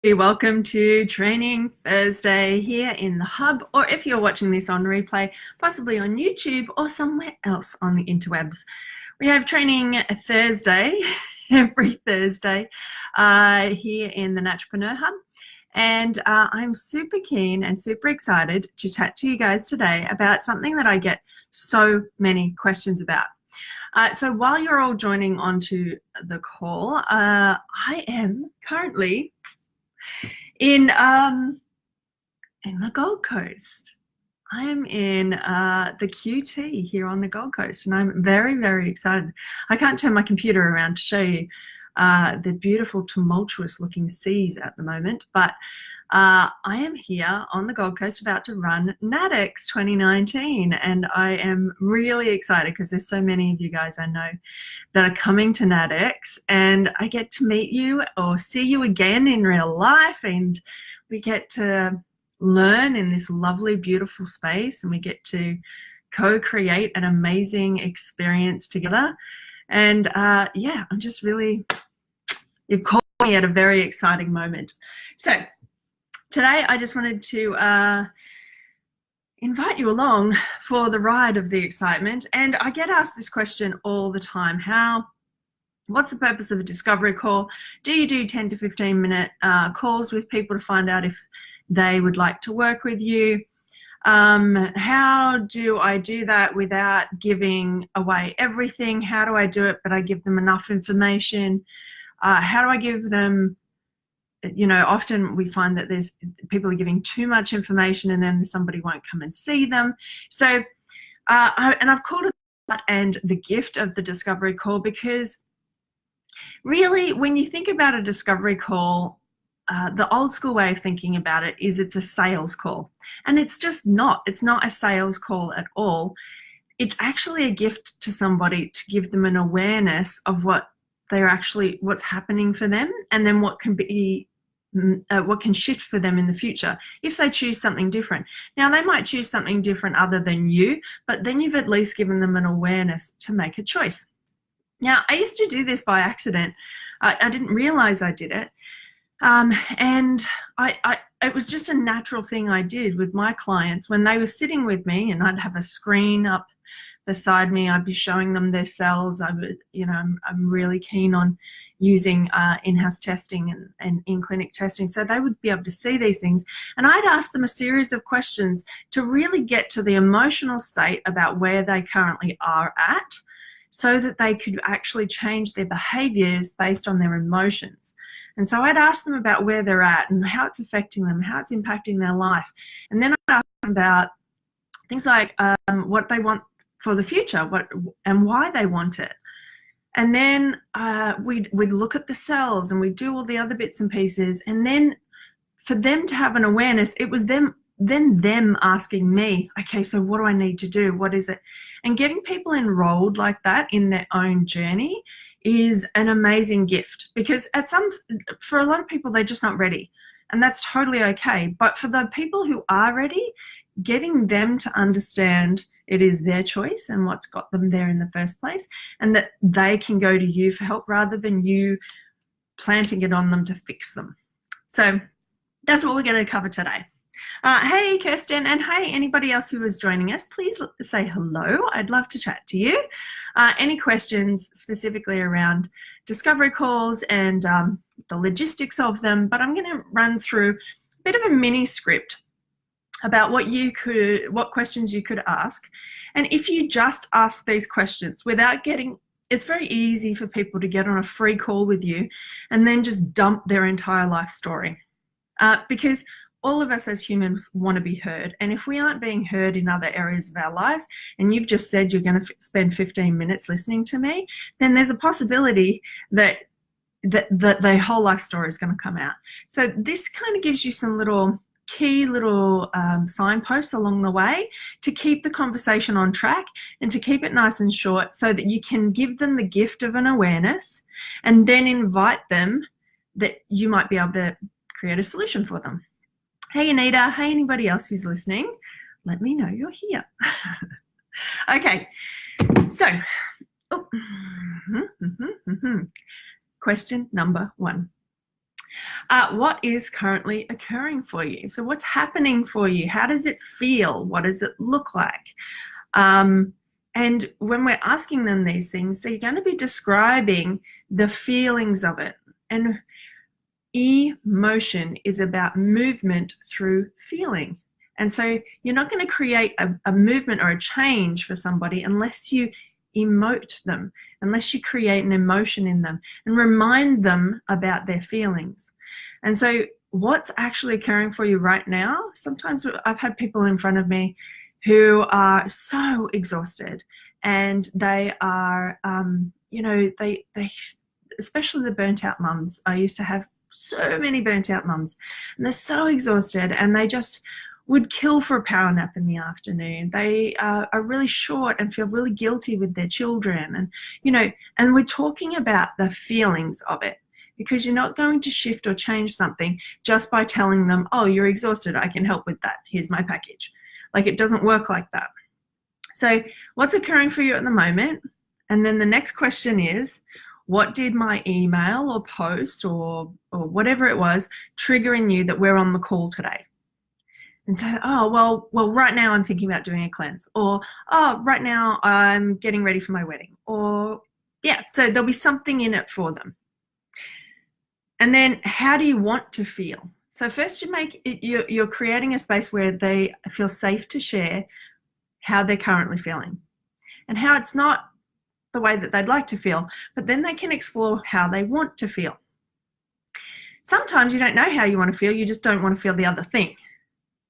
Welcome to Training Thursday here in the Hub, or if you're watching this on replay, possibly on YouTube or somewhere else on the interwebs. We have Training Thursday every Thursday here in the Naturopreneur Hub, and I'm super keen and super excited to chat to you guys today about something that I get so many questions about. So while you're all joining onto the call, I am currently in the Gold Coast. I am in the QT here on the Gold Coast, and I'm very, very excited. I can't turn my computer around to show you the beautiful, tumultuous looking seas at the moment, but I am here on the Gold Coast about to run NatX 2019, and I am really excited because there's so many of you guys I know that are coming to NatX, and I get to meet you or see you again in real life, and we get to learn in this lovely, beautiful space, and we get to co-create an amazing experience together. And yeah, I'm just really, you've called me at a very exciting moment. So today I just wanted to invite you along for the ride of the excitement. And I get asked this question all the time. What's the purpose of a discovery call? Do you do 10 to 15 minute calls with people to find out if they would like to work with you? How do I do that without giving away everything? How do I do it but I give them enough information? How do I give them, you know, often we find that there's people are giving too much information and then somebody won't come and see them. So, I've called it that and the gift of the discovery call, because really when you think about a discovery call, the old school way of thinking about it is it's a sales call, and it's just not. It's not a sales call at all. It's actually a gift to somebody to give them an awareness of what's happening for them, and then what can shift for them in the future if they choose something different. Now, they might choose something different other than you, but then you've at least given them an awareness to make a choice. Now, I used to do this by accident. I didn't realize I did it. And it was just a natural thing I did with my clients when they were sitting with me, and I'd have a screen up beside me. I'd be showing them their cells. I would, you know, I'm really keen on using in-house testing and in-clinic testing, so they would be able to see these things. And I'd ask them a series of questions to really get to the emotional state about where they currently are at, so that they could actually change their behaviors based on their emotions. And so I'd ask them about where they're at and how it's affecting them, how it's impacting their life. And then I'd ask them about things like what they want for the future, and why they want it. And then we'd look at the cells, and we'd do all the other bits and pieces. And then for them to have an awareness, it was them asking me, okay, so what do I need to do? What is it? And getting people enrolled like that in their own journey is an amazing gift, because for a lot of people, they're just not ready, and that's totally okay. But for the people who are ready, getting them to understand it is their choice and what's got them there in the first place, and that they can go to you for help rather than you planting it on them to fix them. So that's what we're going to cover today. Hey, Kirsten, and hey, anybody else who is joining us, please say hello. I'd love to chat to you. Any questions specifically around discovery calls and the logistics of them, but I'm going to run through a bit of a mini script about what questions you could ask. And if you just ask these questions without it's very easy for people to get on a free call with you and then just dump their entire life story. Because all of us as humans want to be heard. And if we aren't being heard in other areas of our lives, and you've just said you're going to spend 15 minutes listening to me, then there's a possibility that the whole life story is going to come out. So this kind of gives you some key little signposts along the way to keep the conversation on track and to keep it nice and short, so that you can give them the gift of an awareness and then invite them that you might be able to create a solution for them. Hey, Anita. Hey, anybody else who's listening, let me know you're here. Okay, so question number 1. What is currently occurring for you? So what's happening for you? How does it feel? What does it look like? And when we're asking them these things, they're going to be describing the feelings of it. And emotion is about movement through feeling. And so you're not going to create a movement or a change for somebody unless you emote them, unless you create an emotion in them and remind them about their feelings. And so what's actually occurring for you right now, sometimes I've had people in front of me who are so exhausted, and they are, they especially the burnt out mums. I used to have so many burnt out mums, and they're so exhausted, and they just would kill for a power nap in the afternoon. They are really short and feel really guilty with their children. And we're talking about the feelings of it, because you're not going to shift or change something just by telling them, oh, you're exhausted, I can help with that, here's my package. Like, it doesn't work like that. So what's occurring for you at the moment? And then the next question is, what did my email or post or whatever it was trigger in you that we're on the call today? And say, oh, well, right now I'm thinking about doing a cleanse, or, oh, right now I'm getting ready for my wedding, or, yeah, so there'll be something in it for them. And then how do you want to feel? So first you're creating a space where they feel safe to share how they're currently feeling and how it's not the way that they'd like to feel, but then they can explore how they want to feel. Sometimes you don't know how you want to feel, you just don't want to feel the other thing.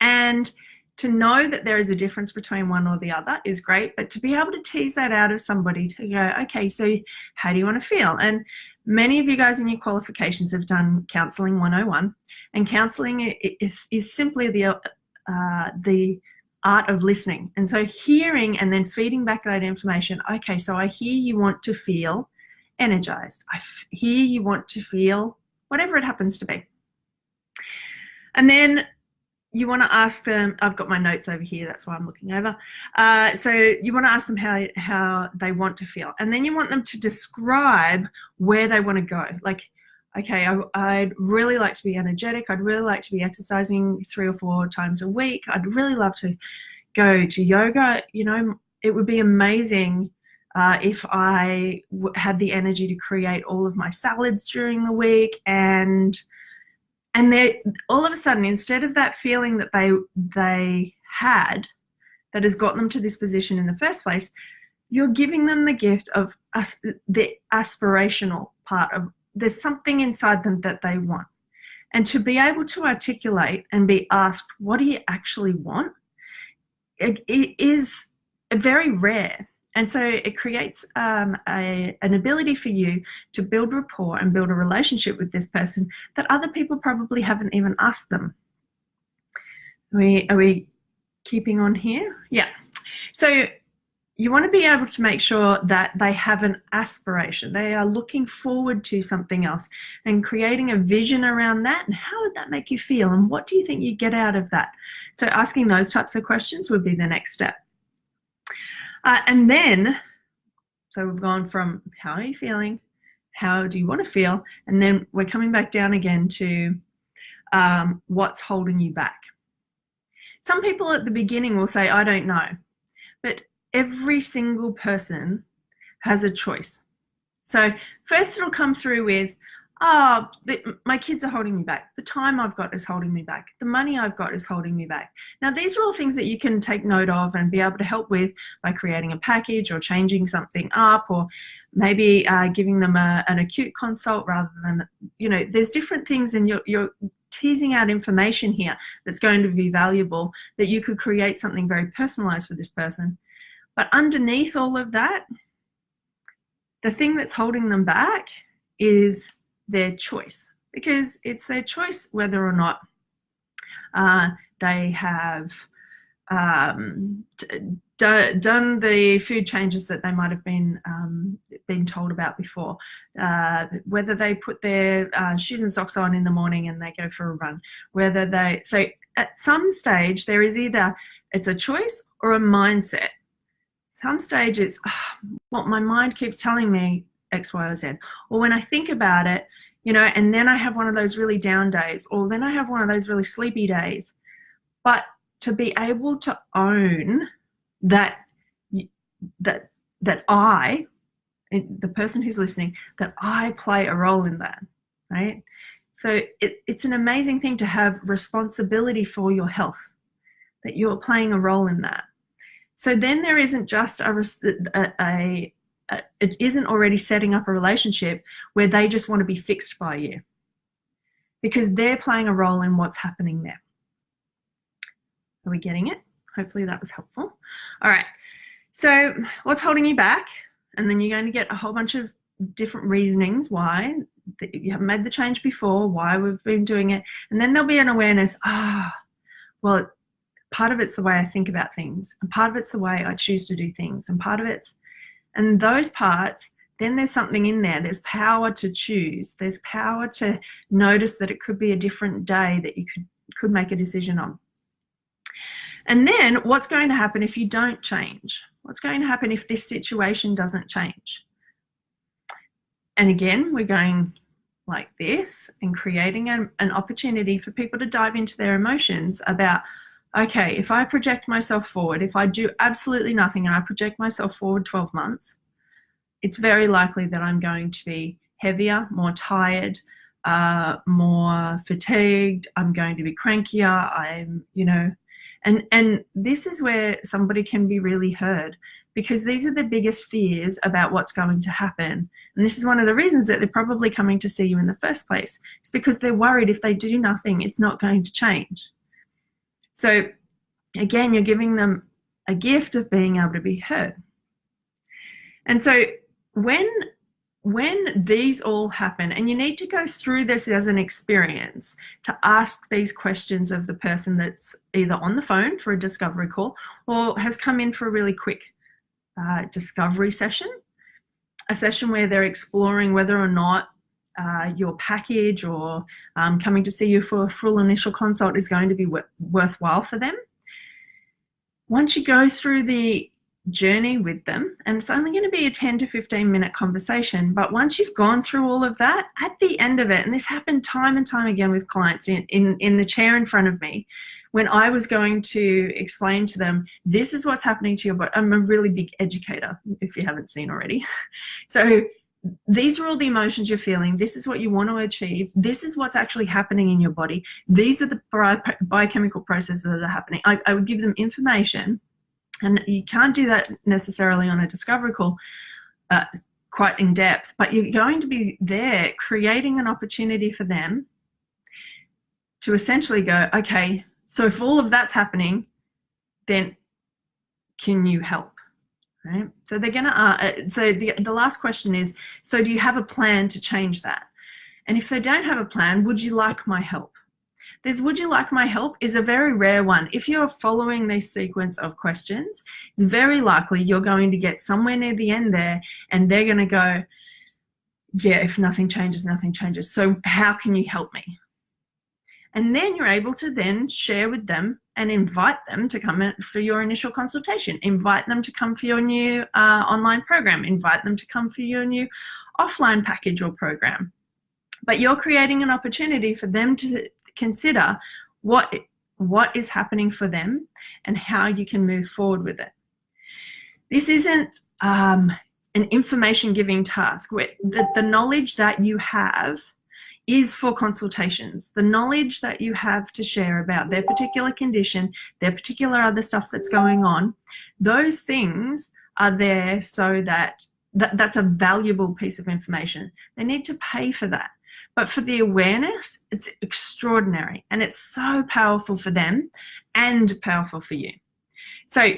And to know that there is a difference between one or the other is great, but to be able to tease that out of somebody, to go, okay, so how do you want to feel? And many of you guys in your qualifications have done Counselling 101, and counselling is simply the art of listening. And so hearing and then feeding back that information. Okay, so I hear you want to feel energized. I hear you want to feel whatever it happens to be. And then you want to ask them, I've got my notes over here, that's why I'm looking over. So you want to ask them how they want to feel. And then you want them to describe where they want to go. Like, okay, I'd really like to be energetic. I'd really like to be exercising 3 or 4 times a week. I'd really love to go to yoga. It would be amazing if I had the energy to create all of my salads during the week. And they all of a sudden, instead of that feeling that they had that has got them to this position in the first place, you're giving them the gift of the aspirational part of, there's something inside them that they want. And to be able to articulate and be asked, what do you actually want? It is very rare. And so it creates an ability for you to build rapport and build a relationship with this person that other people probably haven't even asked them. Are we keeping on here? Yeah. So you want to be able to make sure that they have an aspiration. They are looking forward to something else and creating a vision around that. And how would that make you feel? And what do you think you get out of that? So asking those types of questions would be the next step. And then, so we've gone from how are you feeling, how do you want to feel, and then we're coming back down again to what's holding you back. Some people at the beginning will say, I don't know, but every single person has a choice. So first it'll come through with, my kids are holding me back. The time I've got is holding me back. The money I've got is holding me back. Now, these are all things that you can take note of and be able to help with by creating a package or changing something up, or maybe giving them an acute consult rather than, there's different things, and you're teasing out information here that's going to be valuable, that you could create something very personalized for this person. But underneath all of that, the thing that's holding them back is their choice, because it's their choice whether or not they have done the food changes that they might have been told about before, whether they put their shoes and socks on in the morning and they go for a run, so at some stage there is either it's a choice or a mindset. Some stage it's, well, my mind keeps telling me X, Y, or Z. Or when I think about it, and then I have one of those really down days, or then I have one of those really sleepy days. But to be able to own that I, the person who's listening, that I play a role in that, right? So it's an amazing thing to have responsibility for your health, that you're playing a role in that. So then there isn't just it isn't already setting up a relationship where they just want to be fixed by you, because they're playing a role in what's happening there. Are we getting it? Hopefully that was helpful. All right. So what's holding you back? And then you're going to get a whole bunch of different reasonings why you haven't made the change before, why we've been doing it. And then there'll be an awareness, well, part of it's the way I think about things, and part of it's the way I choose to do things, and part of it's, and those parts, then there's something in there. There's power to choose. There's power to notice that it could be a different day that you could make a decision on. And then what's going to happen if you don't change? What's going to happen if this situation doesn't change? And again, we're going like this and creating an opportunity for people to dive into their emotions about, okay, if I project myself forward, if I do absolutely nothing and I project myself forward 12 months, it's very likely that I'm going to be heavier, more tired, more fatigued. I'm going to be crankier. And this is where somebody can be really heard, because these are the biggest fears about what's going to happen. And this is one of the reasons that they're probably coming to see you in the first place. It's because they're worried if they do nothing, it's not going to change. So again, you're giving them a gift of being able to be heard. And so when these all happen, and you need to go through this as an experience to ask these questions of the person that's either on the phone for a discovery call or has come in for a really quick discovery session, a session where they're exploring whether or not your package or coming to see you for a full initial consult is going to be worthwhile for them. Once you go through the journey with them, and it's only going to be a 10 to 15 minute conversation, but once you've gone through all of that, at the end of it, and this happened time and time again with clients in the chair in front of me, when I was going to explain to them, this is what's happening to your body. I'm a really big educator, if you haven't seen already. So these are all the emotions you're feeling. This is what you want to achieve. This is what's actually happening in your body. These are the biochemical processes that are happening. I would give them information. And you can't do that necessarily on a discovery call quite in depth, but you're going to be there creating an opportunity for them to essentially go, okay, so if all of that's happening, then can you help? Right? So they're going to, so the last question is, so do you have a plan to change that? And if they don't have a plan, would you like my help? This would you like my help is a very rare one. If you're following this sequence of questions, it's very likely you're going to get somewhere near the end there and they're going to go, yeah, if nothing changes, nothing changes. So how can you help me? And then you're able to then share with them and invite them to come in for your initial consultation, invite them to come for your new online program, invite them to come for your new offline package or program. But you're creating an opportunity for them to consider what is happening for them and how you can move forward with it. This isn't an information giving task. The knowledge that you have is for consultations. The knowledge that you have to share about their particular condition, their particular other stuff that's going on, those things are there so that's a valuable piece of information. They need to pay for that. But for the awareness, it's extraordinary, and it's so powerful for them and powerful for you. So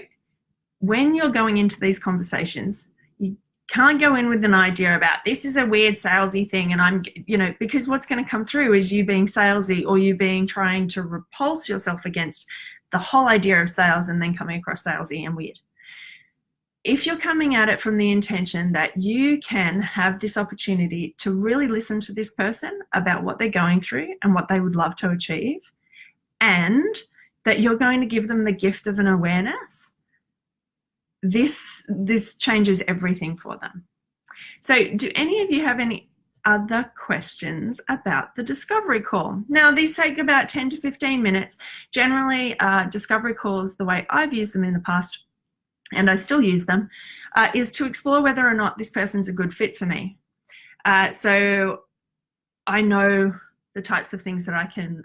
when you're going into these conversations, you can't go in with an idea about this is a weird salesy thing and because what's going to come through is you being salesy or you trying to repulse yourself against the whole idea of sales and then coming across salesy and weird. If you're coming at it from the intention that you can have this opportunity to really listen to this person about what they're going through and what they would love to achieve, and that you're going to give them the gift of an awareness, this changes everything for them. So do any of you have any other questions about the discovery call. Now, these take about 10 to 15 minutes. Generally, discovery calls, the way I've used them in the past, and I still use them, is to explore whether or not this person's a good fit for me. So I know the types of things that I can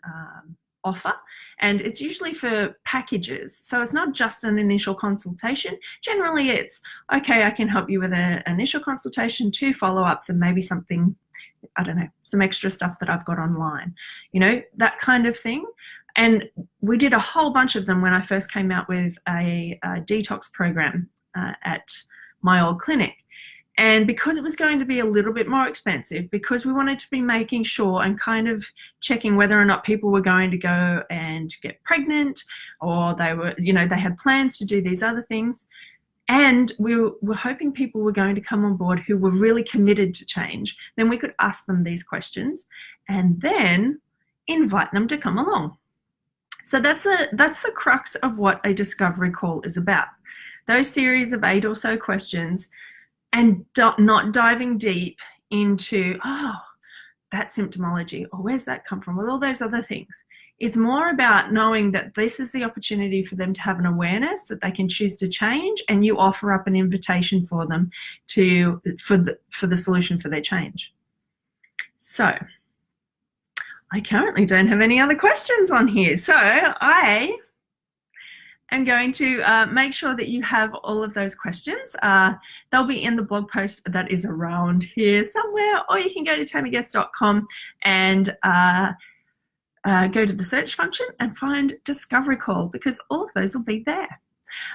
offer, and it's usually for packages. So it's not just an initial consultation. Generally, it's, okay, I can help you with an initial consultation, 2 follow-ups, and maybe something, I don't know, some extra stuff that I've got online, you know, that kind of thing. And we did a whole bunch of them when I first came out with a detox program at my old clinic. And because it was going to be a little bit more expensive, because we wanted to be making sure and kind of checking whether or not people were going to go and get pregnant, or they were, you know, they had plans to do these other things. And we were hoping people were going to come on board who were really committed to change. Then we could ask them these questions and then invite them to come along. So that's the crux of what a discovery call is about. Those series of 8 or so questions, and not diving deep into, oh, that symptomology, or where's that come from, with all those other things. It's more about knowing that this is the opportunity for them to have an awareness that they can choose to change, and you offer up an invitation for them for the solution for their change. So I currently don't have any other questions on here. So I am going to make sure that you have all of those questions. They'll be in the blog post that is around here somewhere, or you can go to tammyguest.com and go to the search function and find Discovery Call, because all of those will be there.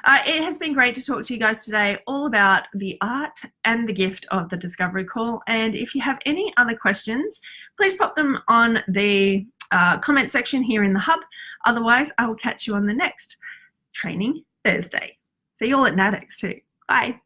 It has been great to talk to you guys today all about the art and the gift of the Discovery Call. And if you have any other questions, please pop them on the comment section here in the hub. Otherwise, I will catch you on the next Training Thursday. See you all at NADEX too. Bye.